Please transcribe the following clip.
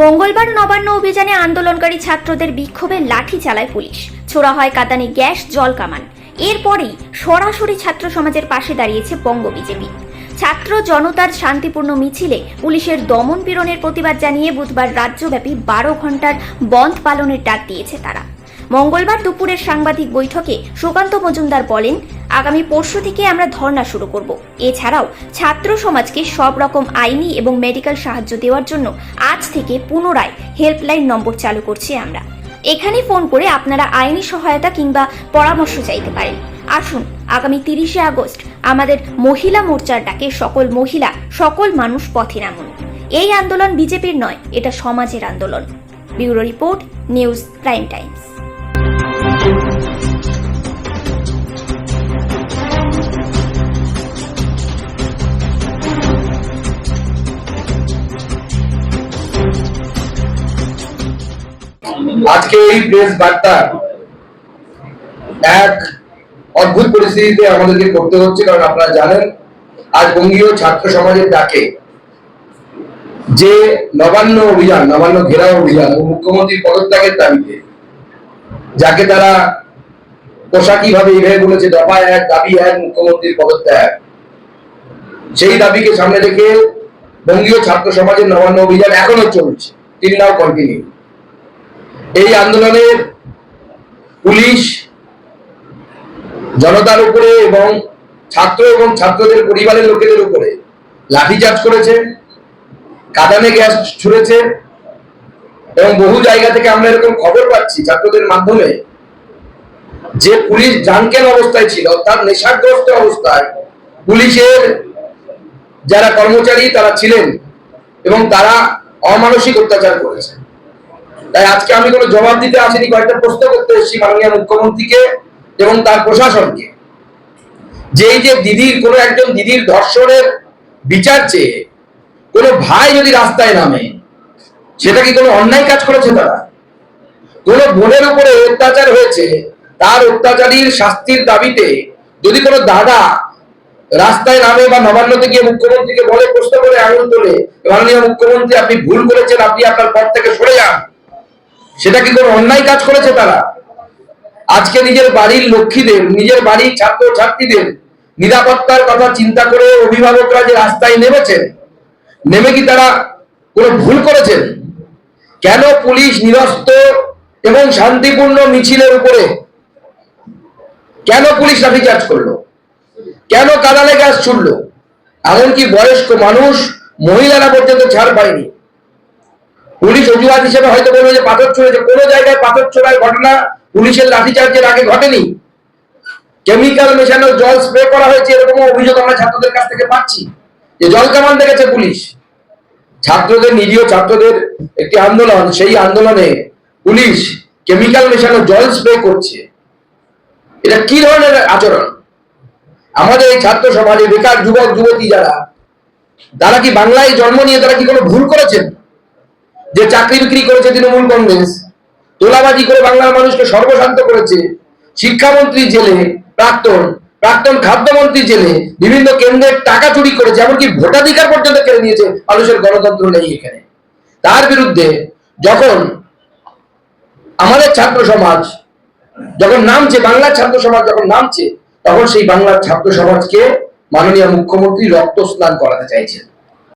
মঙ্গলবার নবান্ন অভিযানে আন্দোলনকারী ছাত্রদের বিক্ষোভে লাঠি চালায় পুলিশ, ছোড়া হয় কাঁদানে গ্যাস, জল কামান। এরপরেই সরাসরি ছাত্র সমাজের পাশে দাঁড়িয়েছে বঙ্গ বিজেপি। ছাত্র জনতার শান্তিপূর্ণ মিছিলে পুলিশের দমন পীড়নের প্রতিবাদ জানিয়ে বুধবার রাজ্যব্যাপী 12 ঘন্টার বন্ধ পালনের ডাক দিয়েছে তারা। মঙ্গলবার দুপুরের সাংবাদিক বৈঠকে সুকান্ত মজুমদার বলেন, আগামী পরশু থেকে আমরা ধর্ণা শুরু করব। এছাড়াও ছাত্র সমাজকে সব রকম আইনি এবং মেডিকেল সাহায্য দেওয়ার জন্য আজ থেকে পুনরায় হেল্পলাইন নম্বর চালু করছি আমরা। এখানে ফোন করে আপনারা আইনি সহায়তা কিংবা পরামর্শ চাইতে পারেন। আসুন আগামী 30শে আগস্ট আমাদের মহিলা মোর্চার ডাকে সকল মহিলা, সকল মানুষ পথে নামুন। এই আন্দোলন বিজেপির নয়, এটা সমাজের আন্দোলন। Bureau report, news prime Times. আজকে এই প্রেস বার্তা এক অদ্ভুত পরিস্থিতিতে আমাদেরকে করতে হচ্ছে, কারণ আপনারা জানেন আজ বঙ্গীয় ছাত্র সমাজের ডাকে যে নবান্ন অভিযান, নবান্ন ঘেরাও অভিযান ও মুখ্যমন্ত্রীর পদত্যাগের দাবিতে, যাকে তারা পোশাকি ভাবে এইভাবে বলেছে দফা 1, দাবি 1, মুখ্যমন্ত্রীর পদত্যাগ, সেই দাবিকে সামনে রেখে বঙ্গীয় ছাত্র সমাজের নবান্ন অভিযান এখনো চলছে, till now কন্টিনিউ। এই আন্দোলনে পুলিশ জনতার উপরে এবং ছাত্র এবং ছাত্রদের পরিবারের লোকেদের উপরে লাঠিচার্জ করেছে, কাঁদানে গ্যাস ছুড়েছে এবং বহু জায়গা থেকে আমরা এরকম খবর পাচ্ছি ছাত্রদের মাধ্যমে যে পুলিশ জানকেন অবস্থায় ছিল, অর্থাৎ নেশাগ্রস্ত অবস্থায় পুলিশের যারা কর্মচারী তারা ছিলেন এবং তারা অমানসিক অত্যাচার করেছে। তাই আজকে আমি কোনো জবাব দিতে আসিনি, কয়েকটা প্রশ্ন করতে এসেছি মাননীয় মুখ্যমন্ত্রীকে এবং তার প্রশাসনকে, যে এই যে দিদির, কোনো একজন দিদির ধর্ষণের বিচার চেয়ে কোনো ভাই যদি রাস্তায় নামে, সেটা কি কোনো অন্যায় কাজ করেছে? তারা কোনো বোনের উপরে অত্যাচার হয়েছে, তার অত্যাচারীর শাস্তির দাবিতে যদি কোনো দাদা রাস্তায় নামে বা নবান্নতে গিয়ে মুখ্যমন্ত্রীকে বলে, প্রশ্ন করে আঙুল তোলে, মাননীয় মুখ্যমন্ত্রী আপনি ভুল করেছেন, আপনি আপনার পদ থেকে সরে যান, সেটা কি কোনো অন্যায় কাজ করেছে তারা? আজকে নিজের বাড়ির লক্ষ্মীদের, নিজের বাড়ির ছাত্র ছাত্রীদের নিরাপত্তার কথা চিন্তা করে অভিভাবকরা যে রাস্তায় নেমেছেন, নেমে কি তারা কোনো ভুল করেছেন? কেন পুলিশ নিরস্ত্র এবং শান্তিপূর্ণ মিছিলের উপরে কেন পুলিশ লাঠিচার্জ করলো? কেন কাঁদানে গ্যাস ছুড়লো? এমনকি বয়স্ক মানুষ, মহিলারা পর্যন্ত ছাড় পায়নি। পুলিশ অজুহাত হিসেবে হয়তো বলবে যে পাথর ছুঁড়েছে, কোনো জায়গায় পাথর ছোড়ার ঘটনা পুলিশের লাঠিচার্জের আগে ঘটেনি। কেমিক্যাল মেশানো জল স্প্রে করা হয়েছে, এরকম অভিযোগ আমরা ছাত্রদের কাছ থেকে পাচ্ছি, যে জল কামান দেখেছে পুলিশ। ছাত্রদের, নিরীহ ছাত্রদের একটি আন্দোলন, সেই আন্দোলনে পুলিশ কেমিক্যাল মেশানো জল স্প্রে করছে। এটা কি ধরনের আচরণ? আমাদের এই ছাত্র সমাজে বেকার যুবক যুবতী যারা, তারা কি বাংলায় জন্ম নিয়ে তারা কি কোনো ভুল করেছেন? যে চাকরি বিক্রি করেছে তৃণমূল কংগ্রেস, তোলাবাজি করে বাংলার মানুষকে সর্বশান্ত করেছে, শিক্ষামন্ত্রী জেলে, প্রাক্তন খাদ্যমন্ত্রী জেলে, বিভিন্ন কেন্দ্রের টাকা চুরি করেছে, এমনকি ভোটাধিকার পর্যন্ত কেড়ে নিয়েছে, মানুষের গণতন্ত্র নেই এখানে। তার বিরুদ্ধে যখন আমাদের ছাত্র সমাজ যখন নামছে, বাংলার ছাত্র সমাজ যখন নামছে, তখন সেই বাংলার ছাত্র সমাজকে মাননীয় মুখ্যমন্ত্রী রক্ত স্নান করাতে চাইছেন।